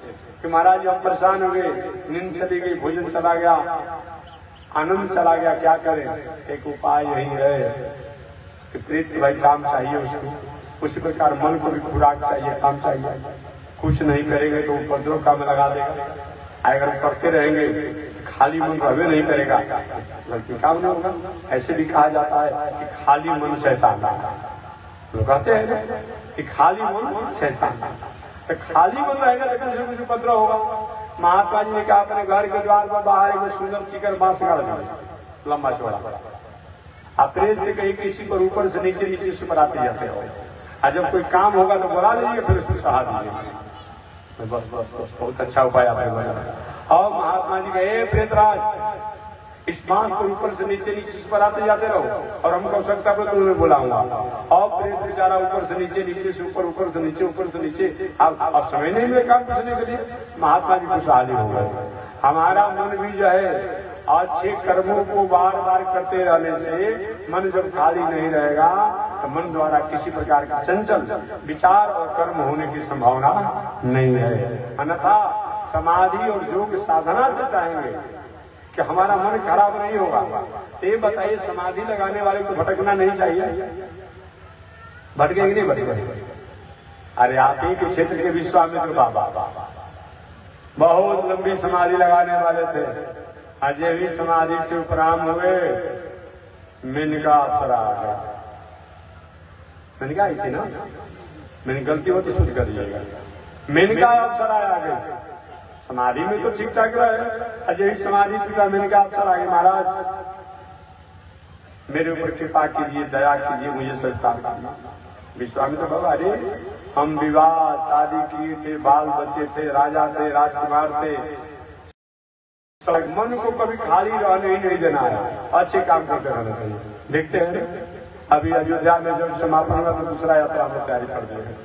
कि महाराज जी हम परेशान हो गए, नींद चली गई, भोजन चला गया, आनंद चला गया, क्या करें? एक उपाय यही है कि प्रेत भाई काम चाहिए उसको, उसी प्रकार मन को भी खुराक चाहिए, काम चाहिए। कुछ नहीं करेंगे तो उपद्रव काम लगा देगा। अगर करते रहेंगे खाली मन रहबे नहीं करेगा, गलती काम नहीं होगा। ऐसे भी कहा जाता है कि खाली मन शैतान है। लोग कहते हैं कि खाली मन शैतान, तो खाली मन रहेगा तो कुछ न कुछ उपद्रव होगा। महात्मा जी ने कहा अपने घर के द्वार पर बाहर एक सुंदर चिकन बांस गाड़ दिया, लंबा चौड़ा। आप प्रेत से कहीं किसी पर ऊपर से नीचे, नीचे से पर आते जाते हो, और जब कोई काम होगा तो बुला लीजिए, फिर उसको सहा दीजिए। बस बस बस, बहुत अच्छा उपाय आपने बोला। और महात्मा जी कहे प्रेतराज इस बांस को ऊपर से नीचे नीचे पर आते जाते रहो और हमको आवश्यकता पर तुम्हें बुलाऊंगा। और प्रेत बेचारा ऊपर से नीचे, नीचे से ऊपर, ऊपर से नीचे, ऊपर से नीचे। अब समय नहीं मिले काम पूछने के लिए। महात्मा जी खुशहाली हो गए। हमारा मन भी जो है अच्छे कर्मों को बार बार करते रहने से मन जब खाली नहीं रहेगा तो मन द्वारा किसी प्रकार का चंचल विचार और कर्म होने की संभावना नहीं है। अन्यथा समाधि और योग साधना से चाहेंगे कि हमारा मन खराब नहीं होगा। ये बताइए, समाधि लगाने वाले को भटकना नहीं चाहिए? भटकेंगे नहीं भटकेंगे? अरे आप ही के क्षेत्र के विश्वामित्र बाबा बहुत लंबी समाधि लगाने वाले थे। अजय भी समाधि से उपराम हुए, मेनका अप्सरा आ गया। मेनका आई थी ना, मैंने गलती हो तो शुद्ध कर लीजिएगा। मेनका अप्सरा आ गई। समाधि में तो ठीक ठाक रहे, अजय समाधि टूटा, मेनका अप्सरा आ गई। महाराज मेरे ऊपर कृपा कीजिए, दया कीजिए, मुझे संस्कार कीजिए। विश्वामित्र बाबा, अरे हम विवाह शादी किए थे, बाल बच्चे थे, राजा थे, राजकुमार थे, मन को कभी खाली रहने ही नहीं देना है, अच्छे काम करते रहना चाहिए। देखते हैं अभी अयोध्या में जब समापन हुआ तो दूसरा यात्रा में तैयारी कर दिए हैं।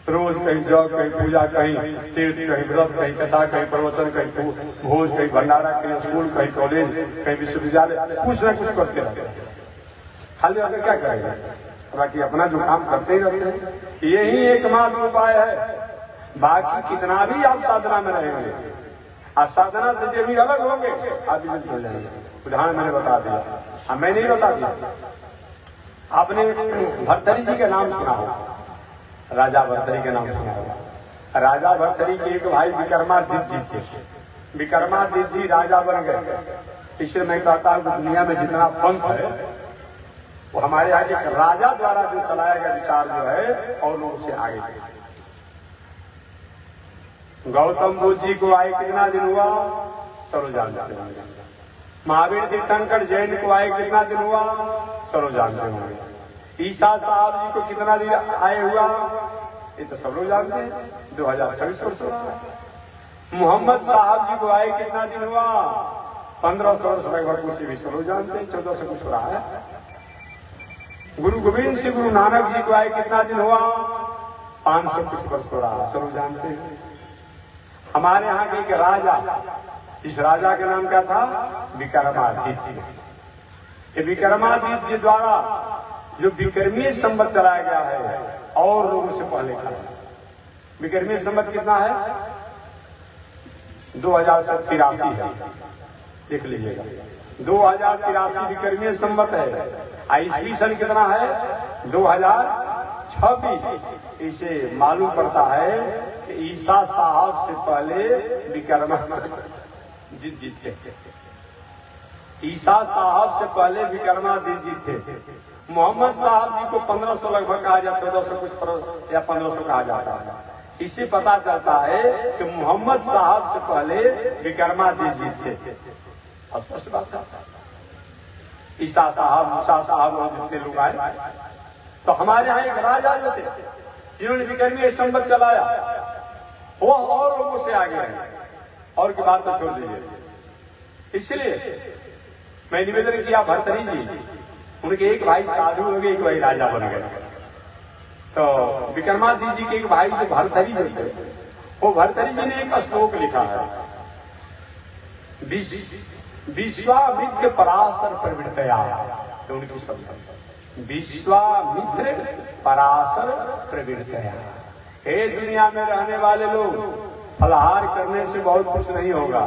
रोज कहीं जग, कहीं पूजा, कहीं तीर्थ, कहीं व्रत, कहीं कथा, कहीं प्रवचन, कहीं भोज, कहीं भंडारा, कहीं स्कूल, कहीं कॉलेज, कहीं विश्वविद्यालय, कुछ न कुछ करते रहते हैं। खाली अगर क्या करेगा, बाकी अपना जो काम करते ही रहते हैं। यही एकमात्र उपाय है। बाकी कितना भी आप साधना में रहेंगे, और साधना से जो भी अलग होंगे आप विचलित हो जाएंगे। उदाहरण मैंने बता दिया, मैं नहीं बता दिया। आपने भर्तरी जी का नाम सुना होगा, राजा भर्तरी का नाम सुना होगा। राजा भर्तरी के एक भाई विक्रमादित्य जी थे। विक्रमादित्य जी राजा बन गए। इसलिए मैं कहता हूँ दुनिया में जितना पंथ है वो हमारे यहाँ के राजा द्वारा जो चलाया गया विचार जो है और लोगों से आगे। गौतम बुद्ध जी को आए कितना दिन हुआ, सर्व जानते होंगे। महावीर तीर्थंकर जैन को आए कितना दिन हुआ, सर्व जानते होंगे। ईसा साहब जी को कितना दिन आए हुआ, ये तो सब लोग जानते हैं, 2026 वर्ष हुआ। मोहम्मद साहब जी को आए कितना दिन हुआ, 1500 वर्ष लगभग, कुछ भी सब लोग जानते हैं, 1400 कुछ रहा है। गुरु गोविंद सिंह गुरु नानक जी को आए कितना दिन हुआ, 500 कुछ वर्ष हो रहा, सब लोग जानते हैं। हमारे यहाँ के एक राजा, इस राजा का नाम क्या था, विक्रमादित्य। ये विक्रमादित्य जी द्वारा जो विक्रमीय संवत चलाया गया है और लोगों से पहले का। विक्रमीय संवत कितना है, 2083 है, देख लीजिएगा। 2083 विक्रमीय संवत है। ईस्वी सन कितना है, 2026। इसे मालूम पड़ता है कि ईसा साहब से पहले विक्रमादित्य जी थे। ईसा साहब से पहले विक्रमादित्य जी थे। मोहम्मद साहब जी को 1500 लगभग कहा जाता, 1400 कुछ या 1500 कहा जाता है। इससे पता चलता है कि मोहम्मद साहब से पहले विक्रमादित्य जी थे। स्पष्ट बात है। ईसा साहब, मूसा साहब और जितने लोग आए, तो हमारे यहाँ एक राजा जो थे जिन्होंने विक्रमीय संवत चलाया, वो और लोगों से आगे हैं। और की बात तो छोड़ दीजिए। इसलिए मैं निवेदन किया, भर्तरी जी, उनके एक भाई साधु हो गए, एक भाई राजा बन गए। तो विक्रमादित्य जी के एक भाई जो भर्तरी जी थे, वो भर्तरी जी ने एक श्लोक लिखा है, विश्वामित्र पराशर प्रवृत्तया। तो उनकी शब्द विश्वामित्र पराशर प्रवृत्तया। हे दुनिया में रहने वाले लोग, फलाहार करने से बहुत कुछ नहीं होगा।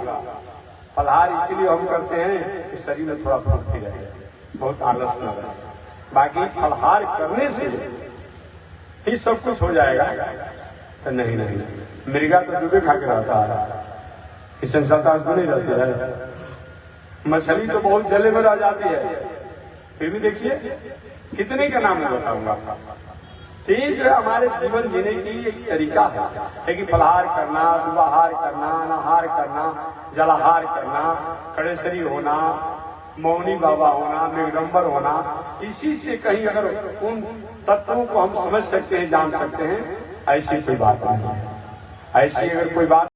फलाहार इसलिए हम करते हैं कि शरीर में थोड़ा फुर्ती रहे, बहुत आलस न रहे। बाकी फलाहार करने से ही सब कुछ हो जाएगा तो नहीं। मृगा तो डूबे खा के रहता है, किचन सत्ता नहीं रहती है। मछली तो बहुत जले में रह जाती है, फिर भी देखिए कितने का नाम बताऊंगा। ये जो हमारे जीवन जीने की एक तरीका है कि फलाहार करना, दुआहार करना, अनाहार करना, जलाहार करना, खड़ेसरी होना, मौनी बाबा होना, निगडम्बर होना। इसी से कहीं अगर उन तत्वों को हम समझ सकते हैं, जान सकते हैं, ऐसी कोई बात नहीं है। ऐसी अगर कोई बात